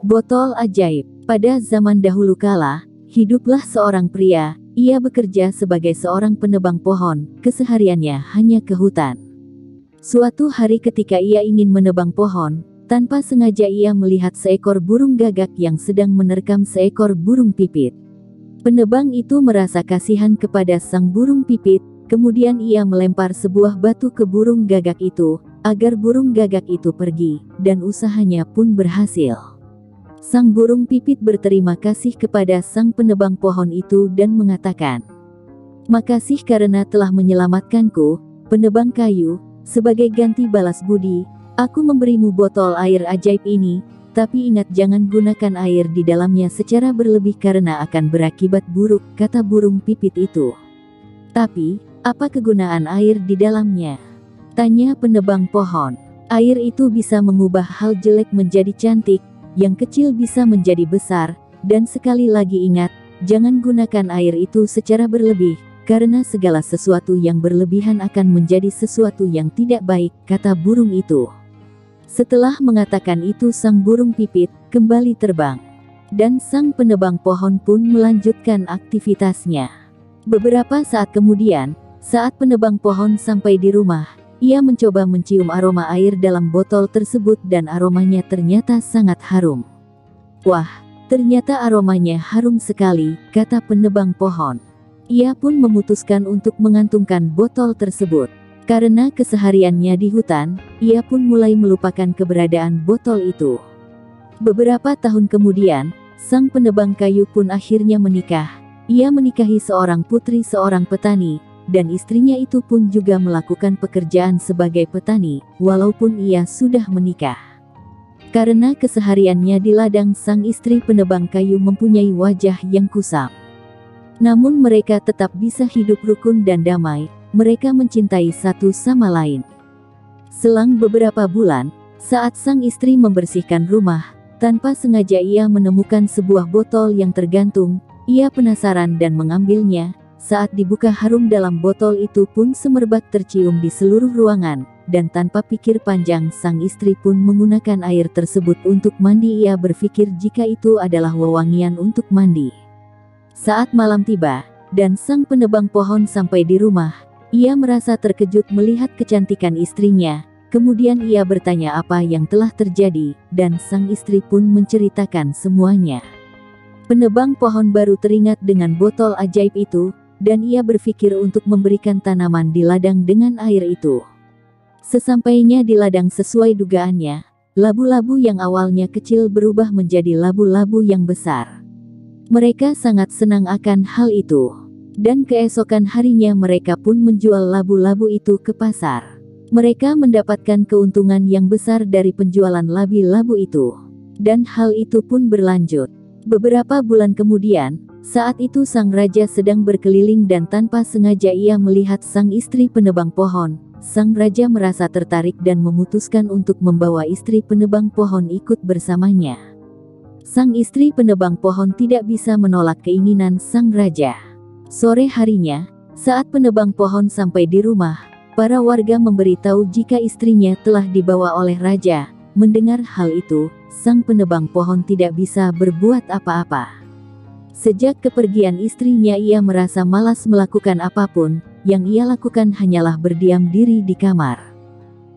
Botol ajaib. Pada zaman dahulu kala, hiduplah seorang pria. Ia bekerja sebagai seorang penebang pohon, kesehariannya hanya ke hutan. Suatu hari ketika ia ingin menebang pohon, tanpa sengaja ia melihat seekor burung gagak yang sedang menerkam seekor burung pipit. Penebang itu merasa kasihan kepada sang burung pipit, kemudian ia melempar sebuah batu ke burung gagak itu, agar burung gagak itu pergi, dan usahanya pun berhasil. Sang burung pipit berterima kasih kepada sang penebang pohon itu dan mengatakan, "Makasih karena telah menyelamatkanku, penebang kayu. Sebagai ganti balas budi, aku memberimu botol air ajaib ini, tapi ingat jangan gunakan air di dalamnya secara berlebih karena akan berakibat buruk," kata burung pipit itu. "Tapi, apa kegunaan air di dalamnya?" tanya penebang pohon. "Air itu bisa mengubah hal jelek menjadi cantik, yang kecil bisa menjadi besar, dan sekali lagi ingat, jangan gunakan air itu secara berlebih, karena segala sesuatu yang berlebihan akan menjadi sesuatu yang tidak baik," kata burung itu. Setelah mengatakan itu sang burung pipit kembali terbang. Dan sang penebang pohon pun melanjutkan aktivitasnya. Beberapa saat kemudian, saat penebang pohon sampai di rumah, ia mencoba mencium aroma air dalam botol tersebut dan aromanya ternyata sangat harum. "Wah, ternyata aromanya harum sekali," kata penebang pohon. Ia pun memutuskan untuk mengantungkan botol tersebut. Karena kesehariannya di hutan, ia pun mulai melupakan keberadaan botol itu. Beberapa tahun kemudian, sang penebang kayu pun akhirnya menikah. Ia menikahi seorang putri seorang petani, dan istrinya itu pun juga melakukan pekerjaan sebagai petani, walaupun ia sudah menikah. Karena kesehariannya di ladang, sang istri penebang kayu mempunyai wajah yang kusam. Namun mereka tetap bisa hidup rukun dan damai, mereka mencintai satu sama lain. Selang beberapa bulan, saat sang istri membersihkan rumah, tanpa sengaja ia menemukan sebuah botol yang tergantung. Ia penasaran dan mengambilnya. Saat dibuka, harum dalam botol itu pun semerbak tercium di seluruh ruangan, dan tanpa pikir panjang sang istri pun menggunakan air tersebut untuk mandi. Ia berpikir jika itu adalah wewangian untuk mandi. Saat malam tiba, dan sang penebang pohon sampai di rumah, ia merasa terkejut melihat kecantikan istrinya. Kemudian ia bertanya apa yang telah terjadi, dan sang istri pun menceritakan semuanya. Penebang pohon baru teringat dengan botol ajaib itu, dan ia berpikir untuk memberikan tanaman di ladang dengan air itu. Sesampainya di ladang, sesuai dugaannya, labu-labu yang awalnya kecil berubah menjadi labu-labu yang besar. Mereka sangat senang akan hal itu. Dan keesokan harinya mereka pun menjual labu-labu itu ke pasar. Mereka mendapatkan keuntungan yang besar dari penjualan labu-labu itu. Dan hal itu pun berlanjut. Beberapa bulan kemudian, saat itu sang raja sedang berkeliling dan tanpa sengaja ia melihat sang istri penebang pohon. Sang raja merasa tertarik dan memutuskan untuk membawa istri penebang pohon ikut bersamanya. Sang istri penebang pohon tidak bisa menolak keinginan sang raja. Sore harinya, saat penebang pohon sampai di rumah, para warga memberitahu jika istrinya telah dibawa oleh raja. Mendengar hal itu, sang penebang pohon tidak bisa berbuat apa-apa. Sejak kepergian istrinya, ia merasa malas melakukan apapun. Yang ia lakukan hanyalah berdiam diri di kamar.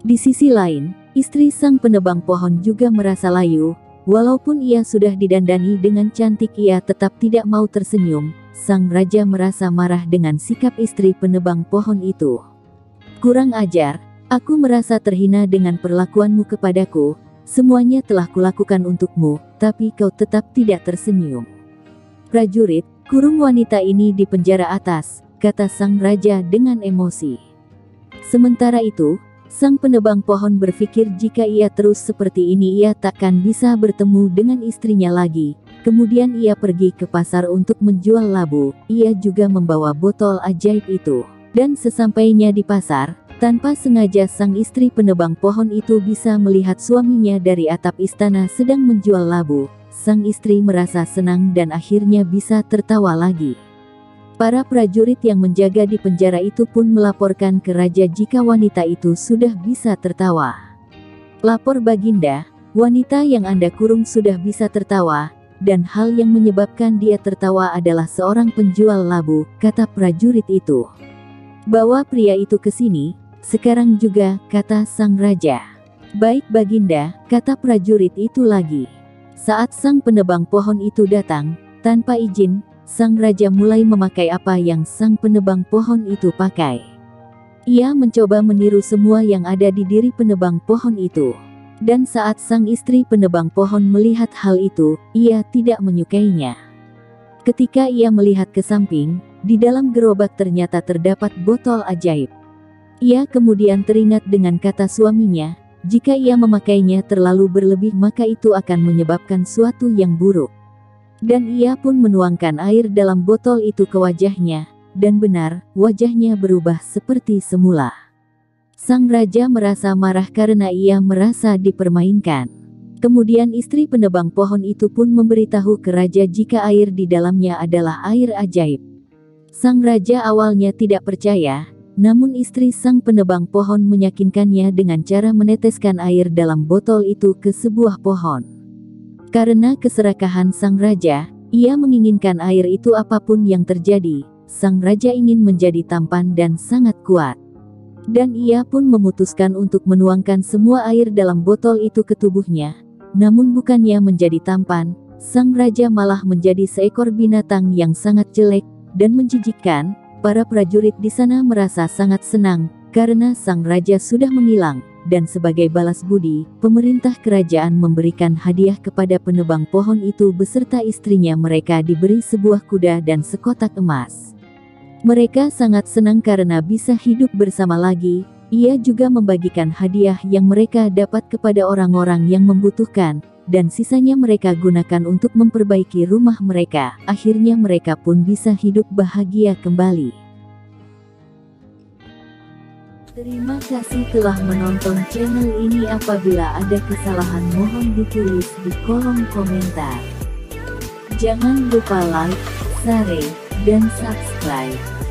Di sisi lain, istri sang penebang pohon juga merasa layu. Walaupun ia sudah didandani dengan cantik, ia tetap tidak mau tersenyum. Sang raja merasa marah dengan sikap istri penebang pohon itu. "Kurang ajar, aku merasa terhina dengan perlakuanmu kepadaku. Semuanya telah kulakukan untukmu, tapi kau tetap tidak tersenyum." "Prajurit, kurung wanita ini di penjara atas," kata sang raja dengan emosi. Sementara itu, sang penebang pohon berpikir jika ia terus seperti ini ia takkan bisa bertemu dengan istrinya lagi. Kemudian ia pergi ke pasar untuk menjual labu. Ia juga membawa botol ajaib itu. Dan sesampainya di pasar, tanpa sengaja sang istri penebang pohon itu bisa melihat suaminya dari atap istana sedang menjual labu. Sang istri merasa senang dan akhirnya bisa tertawa lagi. Para prajurit yang menjaga di penjara itu pun melaporkan ke raja jika wanita itu sudah bisa tertawa. "Lapor Baginda, Wanita yang Anda kurung sudah bisa tertawa, dan hal yang menyebabkan dia tertawa adalah seorang penjual labu, kata prajurit itu. Bawa pria itu ke sini, sekarang juga, kata sang raja. Baik Baginda, kata prajurit itu lagi. Saat sang penebang pohon itu datang, tanpa izin, sang raja mulai memakai apa yang sang penebang pohon itu pakai. Ia mencoba meniru semua yang ada di diri penebang pohon itu. Dan saat sang istri penebang pohon melihat hal itu, ia tidak menyukainya. Ketika ia melihat ke samping, di dalam gerobak ternyata terdapat botol ajaib. Ia kemudian teringat dengan kata suaminya, jika ia memakainya terlalu berlebih maka itu akan menyebabkan suatu yang buruk. Dan ia pun menuangkan air dalam botol itu ke wajahnya, dan benar, wajahnya berubah seperti semula. Sang raja merasa marah karena ia merasa dipermainkan. Kemudian istri penebang pohon itu pun memberitahu ke raja jika air di dalamnya adalah air ajaib. Sang raja awalnya tidak percaya, namun istri sang penebang pohon meyakinkannya dengan cara meneteskan air dalam botol itu ke sebuah pohon. Karena keserakahan sang raja, ia menginginkan air itu apapun yang terjadi. Sang raja ingin menjadi tampan dan sangat kuat. Dan ia pun memutuskan untuk menuangkan semua air dalam botol itu ke tubuhnya. Namun bukannya menjadi tampan, sang raja malah menjadi seekor binatang yang sangat jelek dan menjijikkan. Para prajurit di sana merasa sangat senang, karena sang raja sudah menghilang. Dan sebagai balas budi, pemerintah kerajaan memberikan hadiah kepada penebang pohon itu beserta istrinya. Mereka diberi sebuah kuda dan sekotak emas. Mereka sangat senang karena bisa hidup bersama lagi. Ia juga membagikan hadiah yang mereka dapat kepada orang-orang yang membutuhkan, dan sisanya mereka gunakan untuk memperbaiki rumah mereka. Akhirnya mereka pun bisa hidup bahagia kembali. Terima kasih telah menonton channel ini. Apabila ada kesalahan mohon ditulis di kolom komentar. Jangan lupa like, share, dan subscribe.